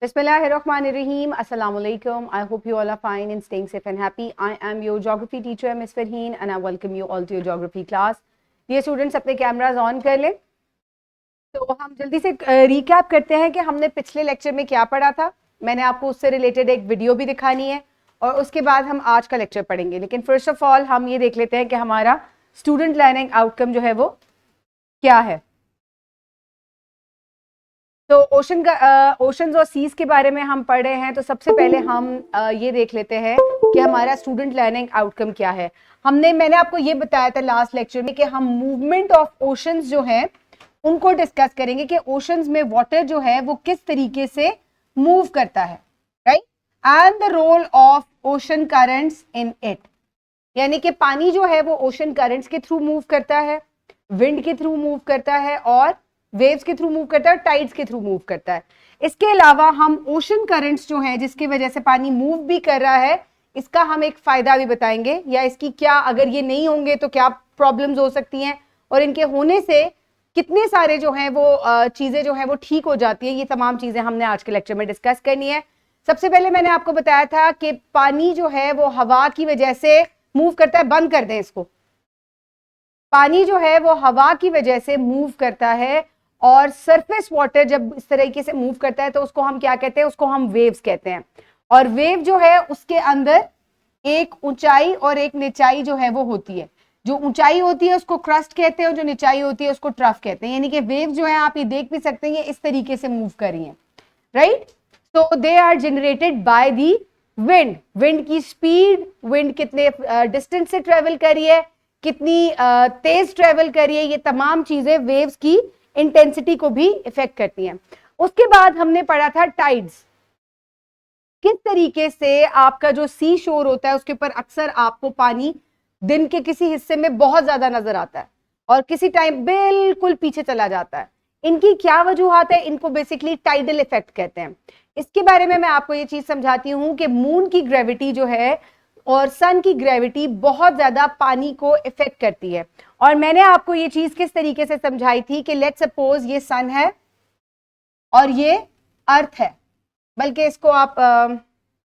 Bismillahirrahmanirrahim. Assalamu alaikum. I hope you all are fine and staying safe and happy. I am your geography teacher, Miss Farheen, and I welcome you all to your geography class. Dear students, अपने cameras on कर लें। तो हम जल्दी से recap करते हैं कि हमने पिछले लेक्चर में क्या पढ़ा था। मैंने आपको उससे रिलेटेड एक वीडियो भी दिखानी है और उसके बाद हम आज का लेक्चर पढ़ेंगे। लेकिन फर्स्ट ऑफ ऑल हम ये देख लेते हैं कि हमारा स्टूडेंट लर्निंग आउटकम जो है वो क्या है। तो ओशंस और सीज के बारे में हम पढ़ रहे हैं। तो सबसे पहले हम ये देख लेते हैं कि हमारा स्टूडेंट लर्निंग आउटकम क्या है। मैंने आपको ये बताया था लास्ट लेक्चर में कि हम मूवमेंट ऑफ ओशंस जो है उनको डिस्कस करेंगे कि ओशंस में वाटर जो है वो किस तरीके से मूव करता है, right, and the role of ocean currents in it, यानी कि पानी जो है वो ओशन करंट्स के थ्रू मूव करता है, विंड के थ्रू मूव करता है और वेव्स के थ्रू मूव करता है, टाइड्स के थ्रू मूव करता है। इसके अलावा हम ओशन करंट्स जो हैं जिसकी वजह से पानी मूव भी कर रहा है, इसका हम एक फायदा भी बताएंगे, या इसकी क्या, अगर ये नहीं होंगे तो क्या प्रॉब्लम्स हो सकती हैं और इनके होने से कितने सारे जो हैं वो चीजें जो हैं वो ठीक हो जाती है। ये तमाम चीजें हमने आज के लेक्चर में डिस्कस करनी है। सबसे पहले मैंने आपको बताया था कि पानी जो है वो हवा की वजह से मूव करता है। बंद कर दें इसको। पानी जो है वो हवा की वजह से मूव करता है और सरफेस वाटर जब इस तरीके से मूव करता है तो उसको हम क्या कहते हैं, उसको हम वेव्स कहते हैं। और वेव जो है उसके अंदर एक ऊंचाई और एक निचाई जो है वो होती है। जो ऊंचाई होती है उसको क्रस्ट कहते हैं और जो निचाई होती है उसको ट्रफ कहते हैं। यानी कि वेव जो है आप ये देख भी सकते हैं ये इस तरीके से मूव कर रही हैं, right. So they are generated by the wind. Wind की स्पीड, विंड कितने डिस्टेंस से ट्रेवल कर रही है, कितनी तेज ट्रेवल कर रही है, ये तमाम चीजें वेव्स की इंटेंसिटी को भी इफेक्ट करती हैं। उसके बाद हमने पढ़ा था टाइड्स। किस तरीके से आपका जो सी शोर होता है उसके ऊपर अक्सर आपको पानी दिन के किसी हिस्से में बहुत ज्यादा नजर आता है और किसी टाइम बिल्कुल पीछे चला जाता है। इनकी क्या वजूहात है, इनको बेसिकली टाइडल इफेक्ट कहते हैं। इसके बारे में मैं आपको ये चीज समझाती हूं कि मून की ग्रेविटी जो है और सन की ग्रेविटी बहुत ज्यादा पानी को इफेक्ट करती है। और मैंने आपको ये चीज किस तरीके से समझाई थी कि लेट्स सपोज ये सन है और ये अर्थ है, बल्कि इसको आप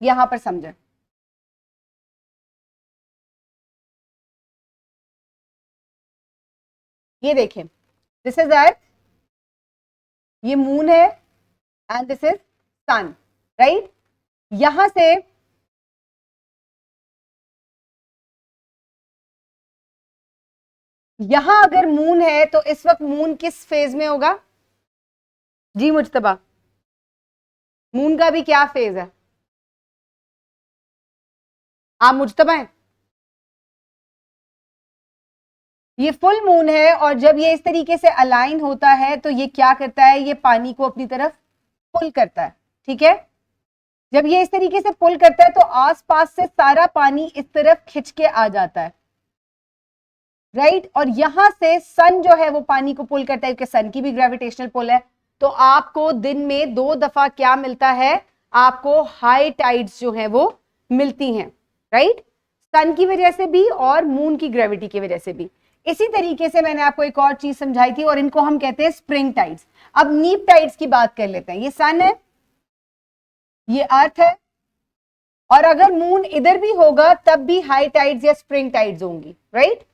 यहां पर समझें। ये देखें, दिस इज अर्थ, ये मून है and this is sun, right. यहां से यहां अगर मून है तो इस वक्त मून किस फेज में होगा जी मुज्तबा? मून का भी क्या फेज है? आप मुज्तबा हैं? ये फुल मून है और जब ये इस तरीके से अलाइन होता है तो ये क्या करता है, ये पानी को अपनी तरफ पुल करता है, ठीक है। जब ये इस तरीके से पुल करता है तो आसपास से सारा पानी इस तरफ खिंच के आ जाता है, राइट। और यहां से सन जो है वो पानी को पुल करता है क्योंकि सन की भी ग्रेविटेशनल पुल है। तो आपको दिन में 2 दफा क्या मिलता है, आपको हाई टाइड्स जो है वो मिलती हैं, राइट, सन की वजह से भी और मून की ग्रेविटी की वजह से भी। इसी तरीके से मैंने आपको एक और चीज समझाई थी और इनको हम कहते हैं स्प्रिंग टाइड्स। अब नीप टाइड्स की बात कर लेते हैं। ये सन है, ये अर्थ है, और अगर मून इधर भी होगा तब भी हाई टाइड्स या स्प्रिंग टाइड्स होंगी, राइट।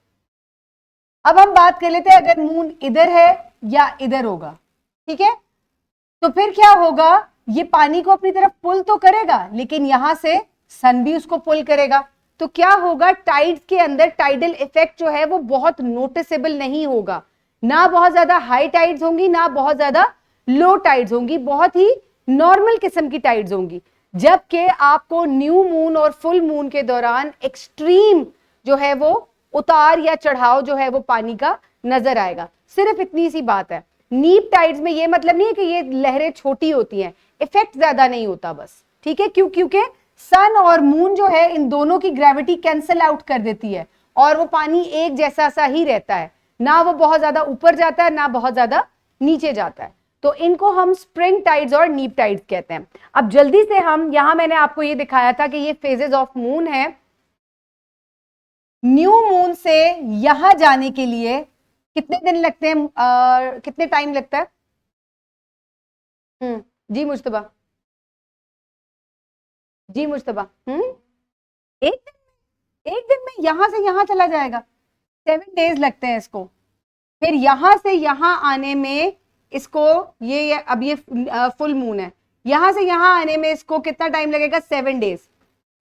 अब हम बात कर लेते हैं अगर मून इधर है या इधर होगा, ठीक है, तो फिर क्या होगा, ये पानी को अपनी तरफ पुल तो करेगा लेकिन यहां से सन भी उसको पुल करेगा। तो क्या होगा, टाइड्स के अंदर टाइडल इफेक्ट जो है वो बहुत नोटिसेबल नहीं होगा। ना बहुत ज्यादा हाई टाइड्स होंगी ना बहुत ज्यादा लो टाइड्स होंगी, बहुत ही नॉर्मल किस्म की टाइड्स होंगी। जबकि आपको न्यू मून और फुल मून के दौरान एक्सट्रीम जो है वो उतार या चढ़ाव जो है वो पानी का नजर आएगा। सिर्फ इतनी सी बात है। नीप टाइड्स में ये मतलब नहीं है कि ये लहरें छोटी होती हैं, इफेक्ट ज्यादा नहीं होता बस, ठीक है। क्योंकि सन और मून जो है इन दोनों की ग्रेविटी कैंसिल आउट कर देती है और वो पानी एक जैसा सा ही रहता है, ना वो बहुत ज्यादा ऊपर जाता है ना बहुत ज्यादा नीचे जाता है। तो इनको हम स्प्रिंग टाइड्स और नीप टाइड्स कहते हैं। अब जल्दी से हम यहां, मैंने आपको ये दिखाया था कि ये फेजेस ऑफ मून है। न्यू मून से यहां जाने के लिए कितने दिन लगते हैं, कितने टाइम लगता है? जी मुज्तबा। जी मुश्तबा, एक दिन में यहां से यहां चला जाएगा, 7 डेज लगते हैं इसको। फिर यहां से यहां आने में इसको ये अब ये फुल मून है, यहां से यहां आने में इसको कितना टाइम लगेगा, 7 डेज।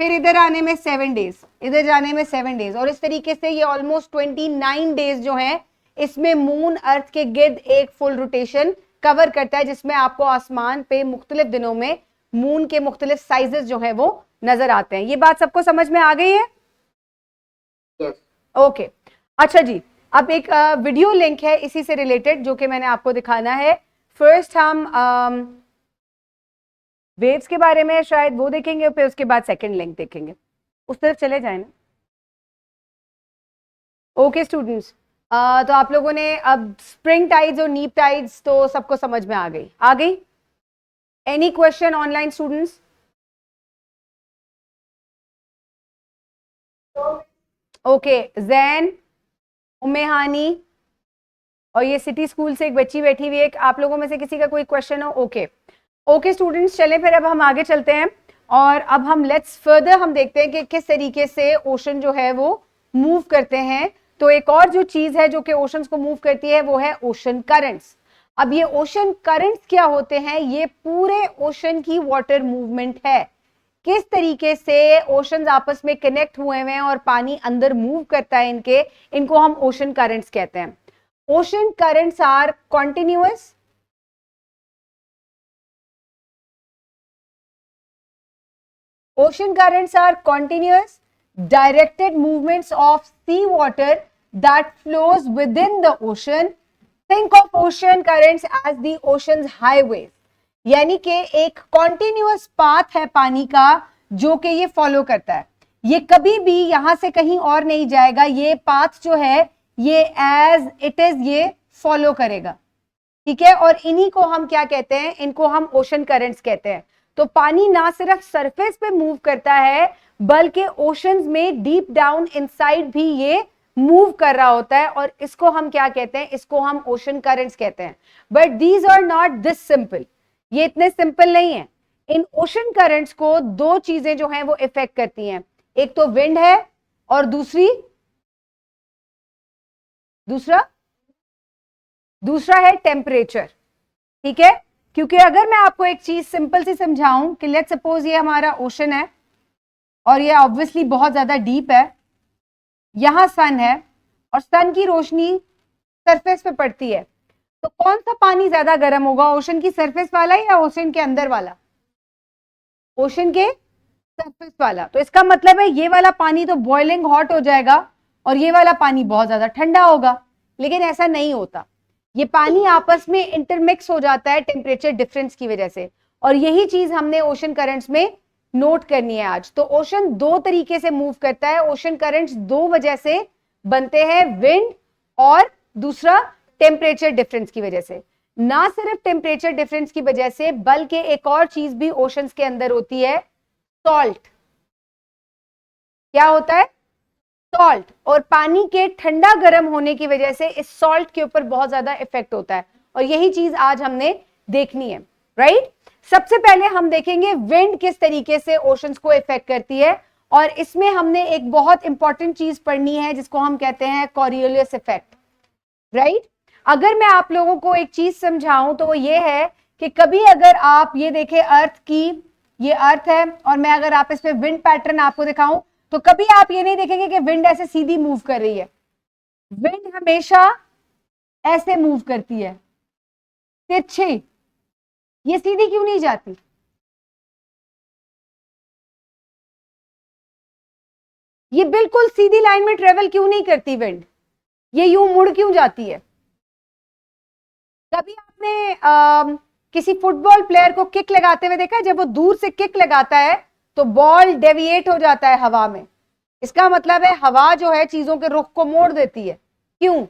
फिर इधर आने में 7 डेज, इधर जाने में 7 डेज, और इस तरीके से ये ऑलमोस्ट 29 डेज जो है इसमें मून अर्थ के गिर्द एक फुल रोटेशन कवर करता है, जिसमें आपको आसमान पे मुख्तलिफ दिनों में मून के मुख्तलिफ साइजेस जो है वो नजर आते हैं। ये बात सबको समझ में आ गई है? ओके अच्छा जी, अब एक वीडियो लिंक है इसी से रिलेटेड जो कि मैंने आपको दिखाना है। फर्स्ट हम वेव्स के बारे में शायद वो देखेंगे, फिर उसके बाद सेकंड लिंक देखेंगे। उस तरफ चले जाए ना। ओके स्टूडेंट्स, तो आप लोगों ने अब स्प्रिंग टाइड्स और नीप टाइड्स तो सबको समझ में आ गई? Any question online students? Okay, Jain, Ummehani और ये सिटी स्कूल से एक बच्ची बैठी हुई है, आप लोगों में से किसी का कोई क्वेश्चन हो? ओके स्टूडेंट्स, चलें फिर अब हम आगे चलते हैं और अब हम लेट्स फर्दर हम देखते हैं कि किस तरीके से ओशन जो है वो मूव करते हैं। तो एक और जो चीज है जो कि ओशंस को मूव करती है वो है ओशन करंट्स। अब ये ओशन करंट्स क्या होते हैं? ये पूरे ओशन की वाटर मूवमेंट है, किस तरीके से ओशंस आपस में कनेक्ट हुए हैं और पानी अंदर मूव करता है इनको हम ओशन करंट्स कहते हैं। Ocean currents are continuous, ocean currents are continuous directed movements of sea water that flows within the ocean. Think of ocean currents as the ocean's highways, यानी कि एक कॉन्टिन्यूअस पाथ है पानी का जो कि ये फॉलो करता है, ये कभी भी यहां से कहीं और नहीं जाएगा, ये पाथ जो है ये एज इट इज ये फॉलो करेगा, ठीक है। और इन्हीं को हम क्या कहते हैं? इनको हम ओशन करंट्स कहते हैं। तो पानी ना सिर्फ सरफेस पे मूव करता है बल्कि ओशंस में डीप डाउन इनसाइड भी ये मूव कर रहा होता है, और इसको हम क्या कहते हैं? इसको हम ओशन करंट्स कहते हैं। But these are not this simple, ये इतने सिंपल नहीं है। इन ओशन करंट्स को दो चीजें जो हैं वो इफेक्ट करती हैं, एक तो विंड है और दूसरा है टेम्परेचर, ठीक है। क्योंकि अगर मैं आपको एक चीज सिंपल सी समझाऊं कि लेट्स सपोज ये हमारा ओशन है और ये ऑब्वियसली बहुत ज्यादा डीप है, यहां सन है और सन की रोशनी सरफेस पे पड़ती है, तो कौन सा पानी ज्यादा गर्म होगा, ओशन की सरफेस वाला या ओशन के अंदर वाला? ओशन के सरफेस वाला। तो इसका मतलब है ये वाला पानी तो बॉइलिंग हॉट हो जाएगा और ये वाला पानी बहुत ज्यादा ठंडा होगा, लेकिन ऐसा नहीं होता, ये पानी आपस में इंटरमिक्स हो जाता है टेम्परेचर डिफरेंस की वजह से, और यही चीज हमने ओशन करंट्स में नोट करनी है आज। तो ओशन दो तरीके से मूव करता है, ओशन करंट्स दो वजह से बनते हैं, विंड और दूसरा टेम्परेचर डिफरेंस की वजह से। ना सिर्फ टेम्परेचर डिफरेंस की वजह से बल्कि एक और चीज भी ओशंस के अंदर होती है, सॉल्ट। क्या होता है? सॉल्ट। और पानी के ठंडा गर्म होने की वजह से इस सॉल्ट के ऊपर बहुत ज्यादा इफेक्ट होता है, और यही चीज आज हमने देखनी है, राइट। सबसे पहले हम देखेंगे विंड किस तरीके से ओशंस को इफेक्ट करती है, और इसमें हमने एक बहुत इंपॉर्टेंट चीज पढ़नी है जिसको हम कहते हैं कॉरियोलिस इफेक्ट, राइट। अगर मैं आप लोगों को एक चीज समझाऊं तो वो ये है कि कभी अगर आप ये देखें अर्थ की, ये अर्थ है और मैं अगर आप इस पे विंड पैटर्न आपको दिखाऊं तो कभी आप ये नहीं देखेंगे कि विंड ऐसे सीधी मूव कर रही है, विंड हमेशा ऐसे मूव करती है, तिरछी। ये सीधी क्यों नहीं जाती? ये बिल्कुल सीधी लाइन में ट्रेवल क्यों नहीं करती विंड? ये यूं मुड़ क्यों जाती है? कभी आपने किसी फुटबॉल प्लेयर को किक लगाते हुए देखा है? जब वो दूर से किक लगाता है तो बॉल डेविएट हो जाता है हवा में, इसका मतलब है हवा जो है चीजों के रुख को मोड़ देती है। क्यों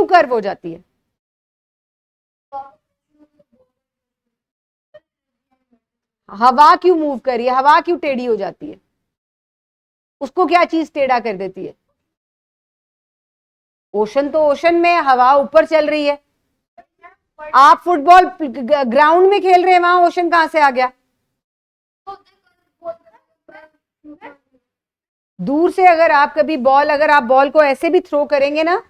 कर्व हो जाती है? हवा क्यों मूव कर रही है, हवा क्यों टेढ़ी हो जाती है? उसको क्या चीज टेढ़ा कर देती है? ओशन तो ओशन में, हवा ऊपर चल रही है। आप फुटबॉल ग्राउंड में खेल रहे हैं, वहां ओशन कहां से आ गया? दूर से अगर आप कभी बॉल, अगर आप बॉल को ऐसे भी थ्रो करेंगे ना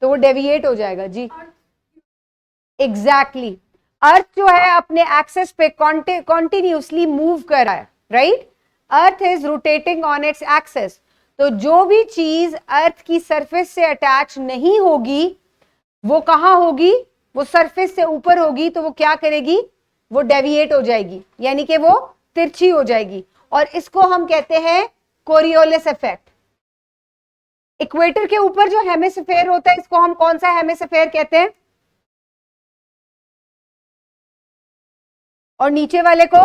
तो वो डेविएट हो जाएगा जी। एग्जैक्टली अर्थ जो है अपने एक्सेस पे कॉन्टिन्यूसली मूव कर रहा है, right? Earth is rotating on its axis. तो जो भी चीज अर्थ की सरफेस से अटैच नहीं होगी वो कहां होगी? वो सरफेस से ऊपर होगी, तो वो क्या करेगी? वो डेविएट हो जाएगी, यानी कि वो तिरछी हो जाएगी, और इसको हम कहते हैं कोरियोलिस इफेक्ट। इक्वेटर के ऊपर जो हेमिस्फेयर होता है इसको हम कौन सा हेमिस्फेयर कहते हैं? और नीचे वाले को?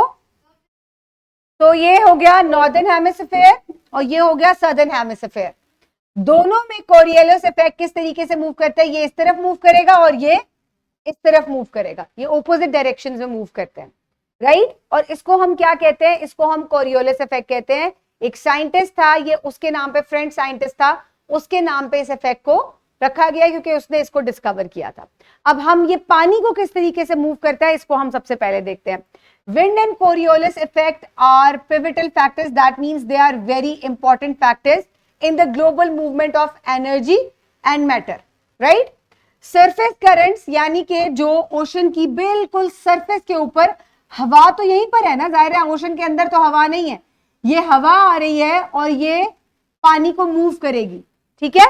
तो ये हो गया नॉर्दर्न हेमिस्फेयर और ये हो गया सदर्न हेमिस्फेयर। दोनों में कोरियोलिस इफेक्ट किस तरीके से मूव करता है? ये इस तरफ मूव करेगा और ये इस तरफ मूव करेगा, ये ऑपोजिट डायरेक्शन में मूव करते हैं, राइट? और इसको हम क्या कहते हैं? इसको हम कोरियोलिस इफेक्ट कहते हैं। एक साइंटिस्ट था, ये उसके नाम पे, फ्रेंच साइंटिस्ट था, उसके नाम पे इस इफेक्ट को रखा गया क्योंकि उसने इसको डिस्कवर किया था। अब हम ये पानी को किस तरीके से मूव करता है इसको हम सबसे पहले देखते हैं। Wind and Coriolis effect are pivotal factors. That means they are very important factors in the global movement of energy and matter, right? Surface currents यानी कि जो ओशन की बिल्कुल सरफेस के ऊपर, हवा तो यहीं पर है ना, जाहिर है ओशन के अंदर तो हवा नहीं है, ये हवा आ रही है और ये पानी को मूव करेगी, ठीक है?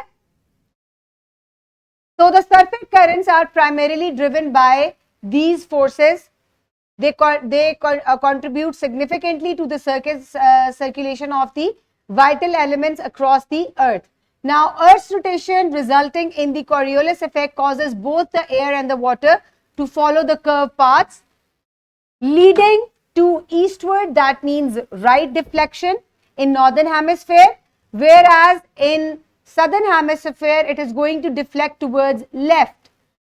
So the surface currents are primarily driven by these forces. They contribute significantly to the circulation of the vital elements across the earth. Now, Earth's rotation resulting in the Coriolis effect causes both the air and the water to follow the curved paths, leading to eastward. That means right deflection in northern hemisphere, whereas in southern hemisphere it is going to deflect towards left.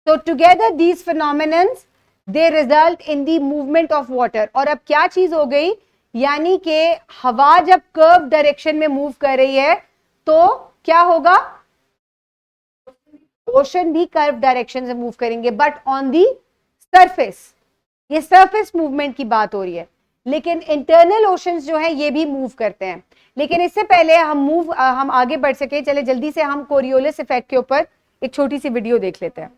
So together these phenomenons they result in the movement of water. और अब क्या चीज हो गई? यानी कि हवा जब कर्व डायरेक्शन में मूव कर रही है तो क्या होगा? ओशन भी कर्व डायरेक्शन से मूव करेंगे, बट ऑन दी सरफेस। ये सरफेस मूवमेंट की बात हो रही है, लेकिन इंटरनल ओशंस जो है ये भी मूव करते हैं। लेकिन इससे पहले हम आगे बढ़ सके, चले जल्दी से हम कोरियोलिस इफेक्ट के ऊपर एक छोटी सी वीडियो देख लेते हैं।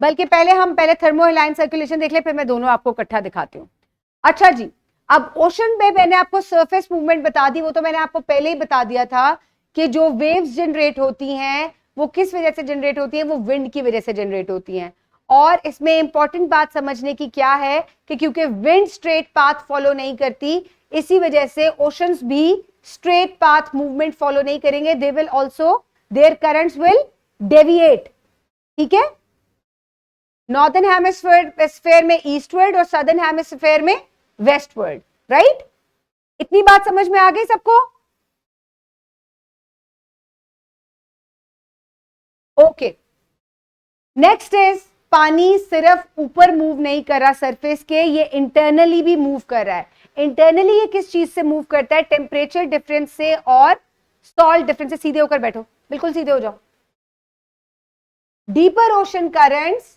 बल्कि पहले थर्मोहेलाइन सर्कुलेशन देख ले, फिर मैं दोनों आपको इकट्ठा दिखाती हूँ। अच्छा जी, अब ओशन में मैंने आपको सरफेस मूवमेंट बता दी, वो तो मैंने आपको पहले ही बता दिया था कि जो वेव्स जनरेट होती हैं वो किस वजह से जनरेट होती हैं? वो विंड की वजह से जनरेट होती हैं। और इसमें इंपॉर्टेंट बात समझने की क्या है कि क्योंकि विंड स्ट्रेट पाथ फॉलो नहीं करती, इसी वजह से ओशंस भी स्ट्रेट पाथ मूवमेंट फॉलो नहीं करेंगे। They will also, their currents will deviate, ठीक है? नॉर्दर्न हेमिस्फीयर में ईस्टवर्ड और सदर्न हेमिस्फीयर में वेस्टवर्ड, राइट? इतनी बात समझ में आ गई सबको? ओके, नेक्स्ट इज पानी सिर्फ ऊपर मूव नहीं कर रहा सरफेस के, ये इंटरनली भी मूव कर रहा है। इंटरनली ये किस चीज से मूव करता है? टेम्परेचर डिफरेंस से और सॉल्ट डिफरेंस से। सीधे होकर बैठो, बिल्कुल सीधे हो जाओ। Deeper ocean currents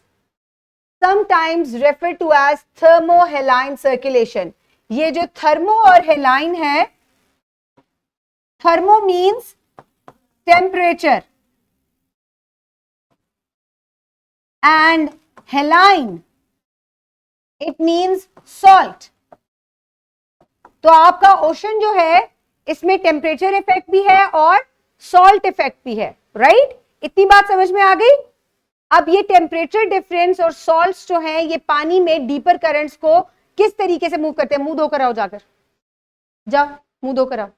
sometimes referred to as thermohaline circulation. ये जो थर्मो और हेलाइन है, thermo means temperature and हेलाइन it means salt. तो आपका ओशन जो है इसमें टेम्परेचर इफेक्ट भी है और सॉल्ट इफेक्ट भी है, राइट? इतनी बात समझ में आ गई? अब ये टेम्परेचर डिफरेंस और सॉल्ट्स जो हैं ये पानी में डीपर करंट्स को किस तरीके से मूव करते हैं? मुंह धोकर आओ, जाकर जाओ, मुंह धोकर आओ।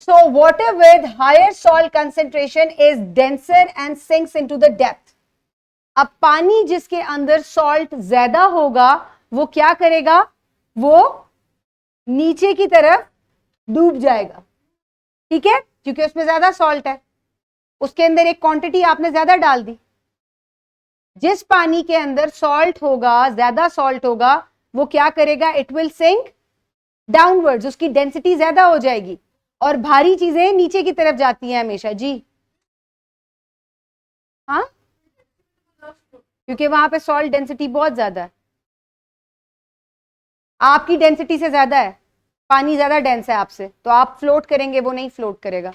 So water with higher salt concentration is denser and sinks into the depth. अब पानी जिसके अंदर सॉल्ट ज्यादा होगा वो क्या करेगा? वो नीचे की तरफ डूब जाएगा, ठीक है? क्योंकि उसमें ज्यादा सॉल्ट है, उसके अंदर एक क्वांटिटी आपने ज्यादा डाल दी। जिस पानी के अंदर सॉल्ट होगा, ज्यादा सॉल्ट होगा, वो क्या करेगा? इट विल सिंक डाउनवर्ड्स, उसकी डेंसिटी ज्यादा हो जाएगी और भारी चीजें नीचे की तरफ जाती हैं हमेशा। जी हाँ, क्योंकि वहां पे सॉल्ट डेंसिटी बहुत ज्यादा है, आपकी डेंसिटी से ज्यादा है, पानी ज्यादा डेंस है आपसे, तो आप फ्लोट करेंगे, वो नहीं फ्लोट करेगा।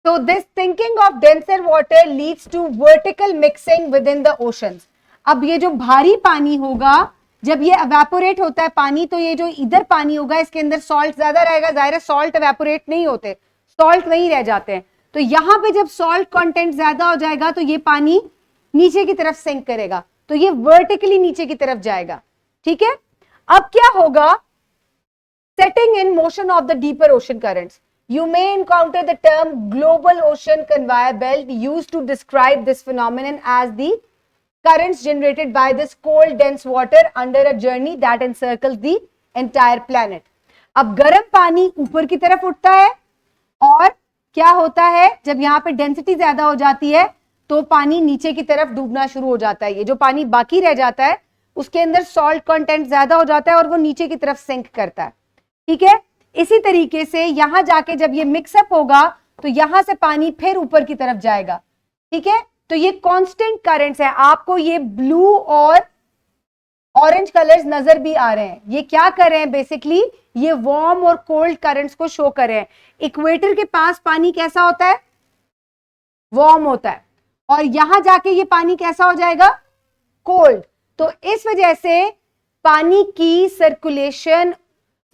So this thinking of denser water leads to vertical mixing within the oceans. अब ये जो भारी पानी होगा, जब ये evaporate होता है पानी, तो ये जो इधर पानी होगा इसके अंदर सॉल्ट ज्यादा रहेगा, जाहिर है सॉल्ट evaporate नहीं होते, सॉल्ट वहीं रह जाते हैं। तो यहां पे जब सॉल्ट कंटेंट ज्यादा हो जाएगा तो ये पानी नीचे की तरफ सिंक करेगा, तो ये वर्टिकली नीचे की तरफ जाएगा। ठीक है, अब क्या होगा, setting in motion of the deeper ocean currents. You may encounter the term global ocean conveyor belt used to describe this phenomenon as the currents generated by this cold dense water under a journey that encircles the entire planet. अब गर्म पानी ऊपर की तरफ उठता है और क्या होता है, जब यहाँ पे डेंसिटी ज्यादा हो जाती है तो पानी नीचे की तरफ डूबना शुरू हो जाता है। ये जो पानी बाकी रह जाता है उसके अंदर सॉल्ट कंटेंट ज्यादा हो जाता है और वो नीचे की तरफ सिंक करता है। ठीक है, इसी तरीके से यहां जाके जब ये मिक्सअप होगा तो यहां से पानी फिर ऊपर की तरफ जाएगा। ठीक है, तो ये कांस्टेंट करंट्स है। आपको ये ब्लू और ऑरेंज कलर्स नजर भी आ रहे हैं, ये क्या कर रहे हैं, बेसिकली ये वार्म और कोल्ड करंट्स को शो कर रहे हैं। इक्वेटर के पास पानी कैसा होता है, वार्म होता है, और यहां जाके ये पानी कैसा हो जाएगा, कोल्ड। तो इस वजह से पानी की सर्कुलेशन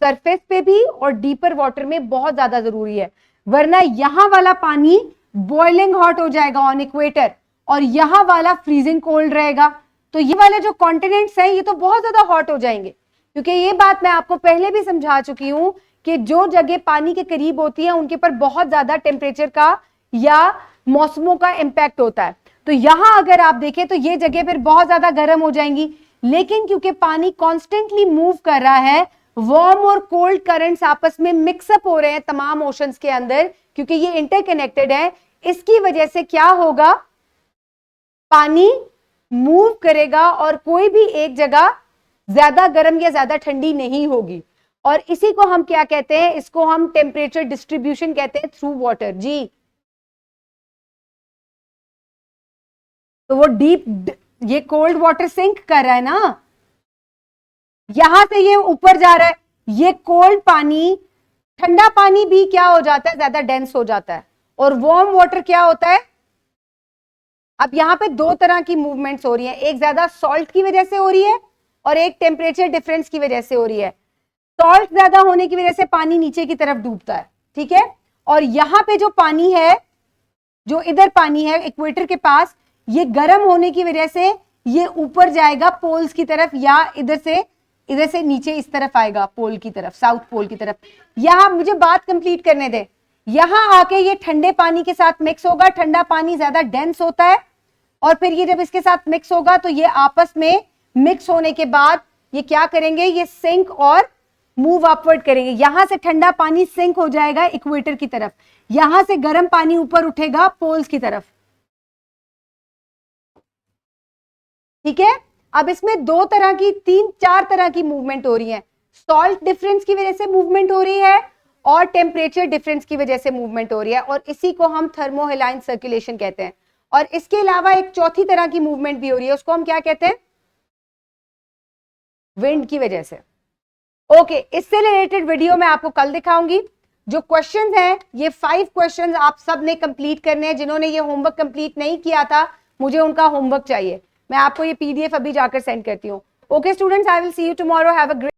सरफेस पे भी और डीपर वाटर में बहुत ज्यादा जरूरी है, वरना यहां वाला पानी बॉइलिंग हॉट हो जाएगा ऑन इक्वेटर और यहां वाला फ्रीजिंग कोल्ड रहेगा। तो ये वाले जो कॉन्टिनेंट्स हैं ये तो बहुत ज्यादा हॉट हो जाएंगे, क्योंकि ये बात मैं आपको पहले भी समझा चुकी हूं कि जो जगह पानी के करीब होती है उनके पर बहुत ज्यादा टेम्परेचर का या मौसमों का इंपैक्ट होता है। तो यहां अगर आप देखें तो ये जगह फिर बहुत ज्यादा गर्म हो जाएंगी, लेकिन क्योंकि पानी कॉन्स्टेंटली मूव कर रहा है, वार्म और कोल्ड करंट्स आपस में मिक्सअप हो रहे हैं तमाम ओशंस के अंदर, क्योंकि ये इंटरकनेक्टेड है, इसकी वजह से क्या होगा, पानी मूव करेगा और कोई भी एक जगह ज्यादा गर्म या ज्यादा ठंडी नहीं होगी। और इसी को हम क्या कहते हैं, इसको हम टेम्परेचर डिस्ट्रीब्यूशन कहते हैं थ्रू वाटर। जी, तो वो डीप, ये कोल्ड वाटर सिंक कर रहा है ना, यहां से ये ऊपर जा रहा है, ये कोल्ड पानी, ठंडा पानी भी क्या हो जाता है, ज्यादा डेंस हो जाता है, और वार्म वाटर क्या होता है। अब यहां पे दो तरह की मूवमेंट्स हो रही हैं, एक ज्यादा सॉल्ट की वजह से हो रही है और एक टेम्परेचर डिफरेंस की वजह से हो रही है। सॉल्ट ज्यादा होने की वजह से पानी नीचे की तरफ डूबता है, ठीक है, और यहां पे जो पानी है, जो इधर पानी है इक्वेटर के पास, ये गर्म होने की वजह से ये ऊपर जाएगा पोल्स की तरफ, या इधर से नीचे इस तरफ आएगा पोल की तरफ, साउथ पोल की तरफ। यहां मुझे बात कंप्लीट करने दे, यहां आके ये ठंडे पानी के साथ मिक्स होगा, ठंडा पानी ज्यादा डेंस होता है, और फिर ये जब इसके साथ मिक्स होगा तो ये आपस में मिक्स होने के बाद ये क्या करेंगे, ये सिंक और मूव अपवर्ड करेंगे। यहां से ठंडा पानी सिंक हो जाएगा इक्वेटर की तरफ, यहां से गर्म पानी ऊपर उठेगा पोल्स की तरफ। ठीक है, अब इसमें दो तरह की, तीन चार तरह की मूवमेंट हो रही है, सॉल्ट डिफरेंस की वजह से मूवमेंट हो रही है और टेम्परेचर डिफरेंस की वजह से मूवमेंट हो रही है, और इसी को हम थर्मोहेलाइन सर्कुलेशन कहते हैं। और इसके अलावा एक चौथी तरह की मूवमेंट भी हो रही है, उसको हम क्या कहते हैं, विंड की वजह से। ओके, इससे रिलेटेड वीडियो मैं आपको कल दिखाऊंगी। जो क्वेश्चंस हैं, ये 5 क्वेश्चंस आप सब ने कंप्लीट करने हैं। जिन्होंने ये होमवर्क कंप्लीट नहीं किया था, मुझे उनका होमवर्क चाहिए, मैं आपको ये पीडीएफ अभी जाकर सेंड करती हूँ। Okay students, I will see you tomorrow, have a great